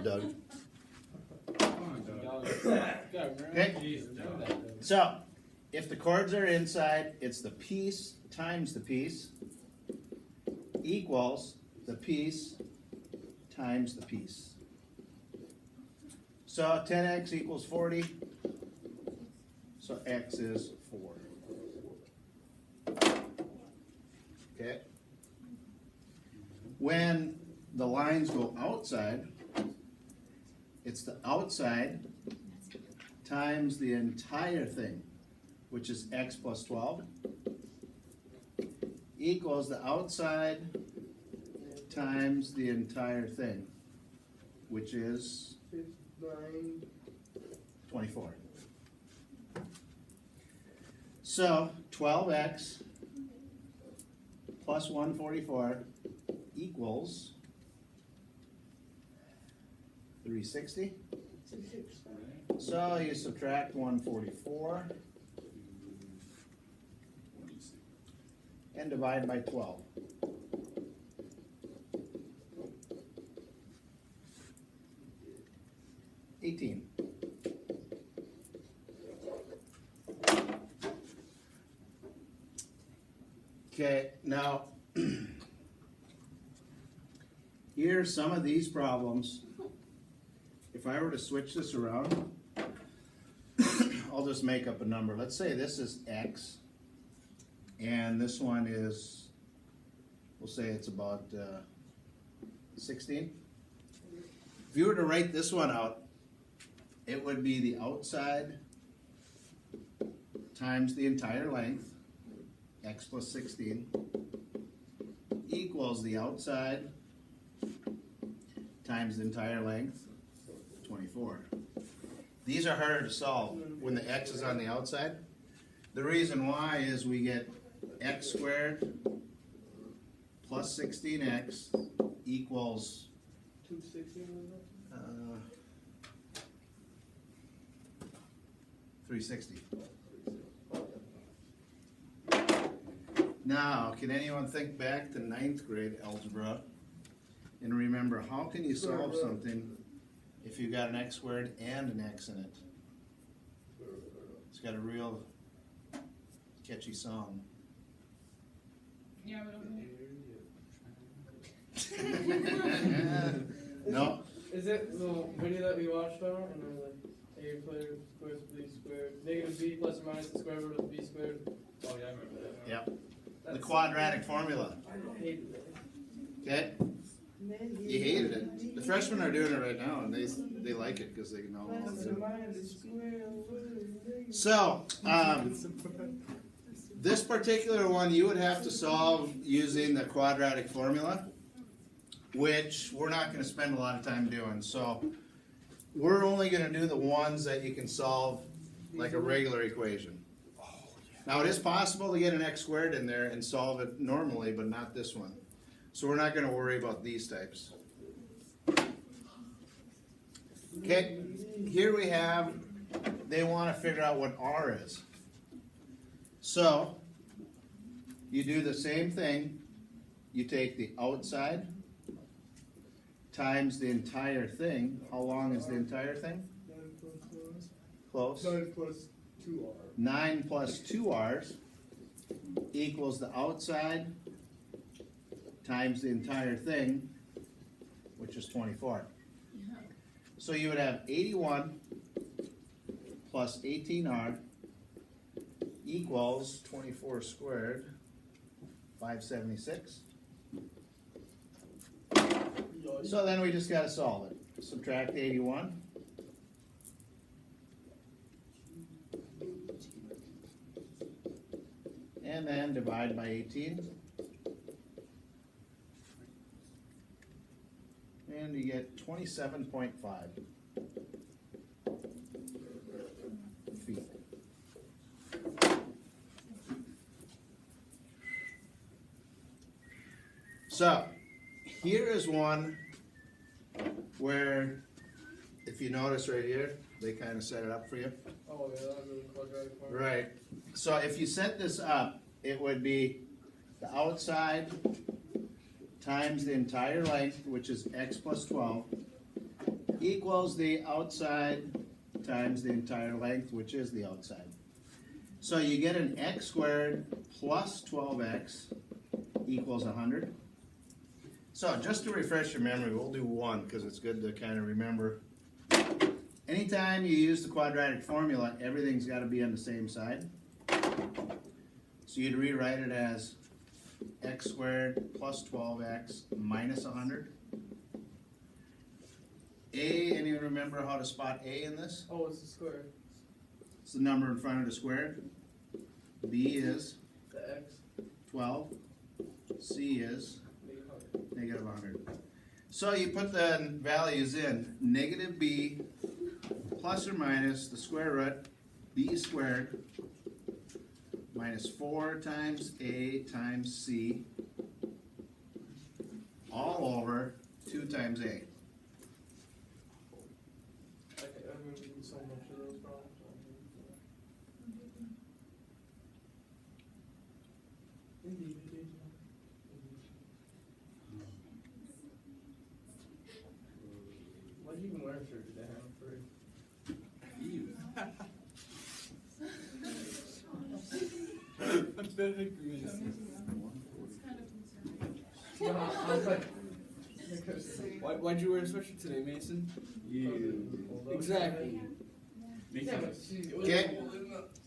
Doug. Okay. So, if the chords are inside, it's the piece times the piece equals the piece times the piece. So 10x equals 40. So x is 4. Okay. When the lines go outside, it's the outside times the entire thing, which is x plus 12, equals the outside times the entire thing, which is 24. So 12x plus 144 equals 360. So you subtract 144 and divide by 12. $18. Okay, now here's some of these problems. If I were to switch this around, I'll just make up a number. Let's say this is x, and this one is, we'll say it's about 16. If you were to write this one out, it would be the outside times the entire length, x plus 16, equals the outside times the entire length, 24. These are harder to solve when the x is on the outside. The reason why is we get x squared plus 16x equals 360. Now, can anyone think back to 9th grade algebra and remember how can you solve something if you got an x squared and an x in it? It's got a real catchy song. Yeah, No. Is it the video that we watched on? And then like a player squares b squared, negative b plus or minus the square root of b squared. Oh yeah, I remember that. Yep. The quadratic formula. I hated it. Okay. You hated it. The freshmen are doing it right now, and they like it because they know all of it. So, this particular one you would have to solve using the quadratic formula, which we're not going to spend a lot of time doing. So, we're only going to do the ones that you can solve like a regular equation. Now, it is possible to get an x squared in there and solve it normally, but not this one. So we're not going to worry about these types. Okay, here we have, they want to figure out what r is. So, you do the same thing. You take the outside times the entire thing. How long is the entire thing? 9 Close. 9 plus 2r. 9 plus 2r's equals the outside times the entire thing, which is 24. So you would have 81 plus 18r equals 24 squared, 576. So then we just got to solve it. Subtract 81. And then divide by 18. And you get 27.5 feet. So, here is one where, if you notice right here, they kind of set it up for you. Oh yeah, that was a quadratic formula. Right. So if you set this up, it would be the outside times the entire length, which is x plus 12, equals the outside times the entire length, which is the outside. So you get an x squared plus 12x equals 100. So just to refresh your memory, we'll do 1 because it's good to kind of remember. Anytime you use the quadratic formula, everything's got to be on the same side. So you'd rewrite it as x squared plus 12x minus 100. A, anyone remember how to spot A in this? Oh, it's the square. It's the number in front of the square. B is The x. 12. C is Negative 100. negative 100. So you put the values in. Negative b plus or minus the square root b squared minus 4 times a times c all over 2 times a. I remember so much of those problems. Why did you even wear a shirt today? I'm afraid. Why'd you wear a sweatshirt today, Mason? Exactly. Yeah, but she was Okay.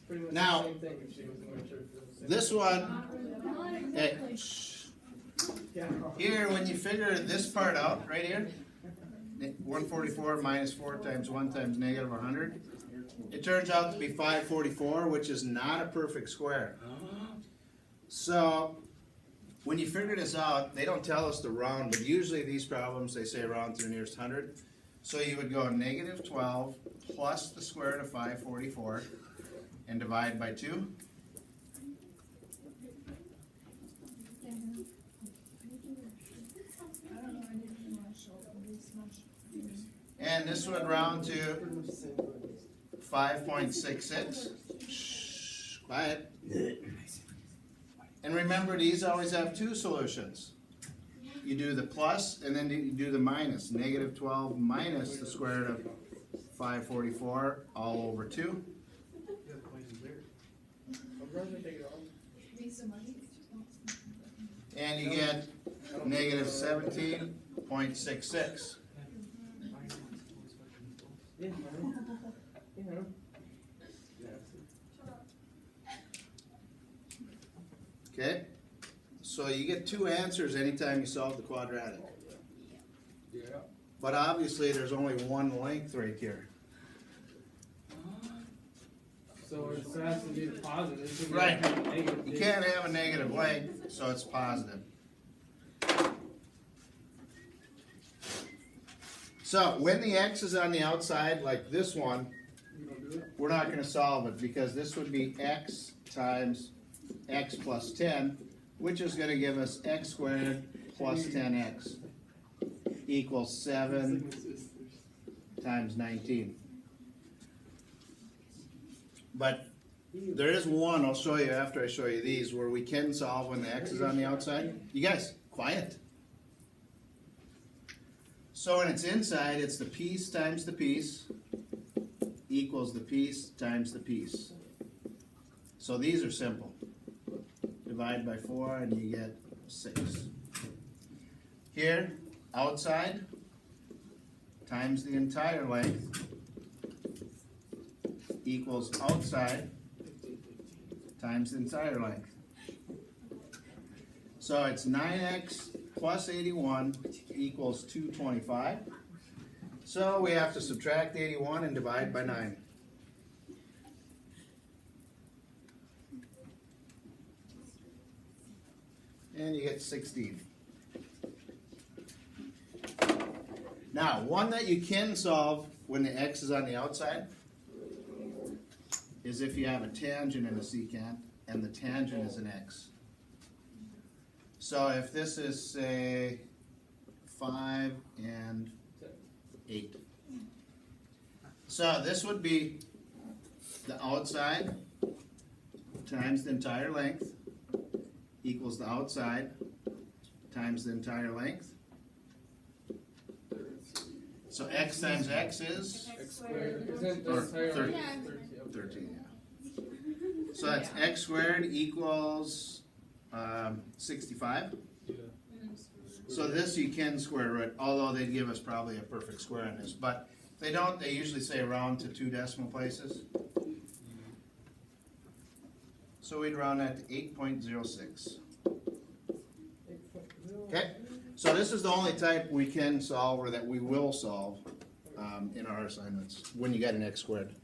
pretty much Now, the same thing if she wasn't wearing a shirt. For the same This one, hey, shh. Yeah. Here, when you figure this part out, right here, 144 minus 4 times 1 times negative 100, it turns out to be 544, which is not a perfect square. So, when you figure this out, they don't tell us to round, but usually these problems, they say round to the nearest 100. So you would go negative 12 plus the square root of 544 and divide by 2. And this would round to 5.66. Shh, quiet. And remember, these always have 2 solutions. You do the plus and then you do the minus. Negative 12 minus the square root of 544 all over 2. And you get negative 17.66. Yeah, you know. Okay? So you get 2 answers anytime you solve the quadratic. Yeah. But obviously there's only one length right here. So it has to be the positive. It should be Right. negative. You can't have a negative length, so it's positive. So when the x is on the outside, like this one, You don't do it? we're not going to solve it because this would be x times x plus 10, which is going to give us x squared plus 10x equals 7 times 19. But there is one, I'll show you after I show you these, where we can solve when the x is on the outside. You guys, quiet. So when it's inside, it's the piece times the piece equals the piece times the piece. So these are simple. Divide by 4 and you get 6. Here, outside times the entire length equals outside times the entire length. So it's 9x plus 81 equals 225. So we have to subtract 81 and divide by 9. And you get 16. Now, one that you can solve when the x is on the outside is if you have a tangent and a secant, and the tangent is an x. So if this is, say, 5 and 8. So this would be the outside times the entire length equals the outside times the entire length. So x times x is X squared, isn't Or the entire 30. line 13, yeah. So that's x squared equals 65. Yeah. So this you can square root, although they'd give us probably a perfect square on this, but if they don't, they usually say round to 2 decimal places. So we'd round that to 8.06. Okay, so this is the only type we can solve or that we will solve in our assignments when you got an x squared.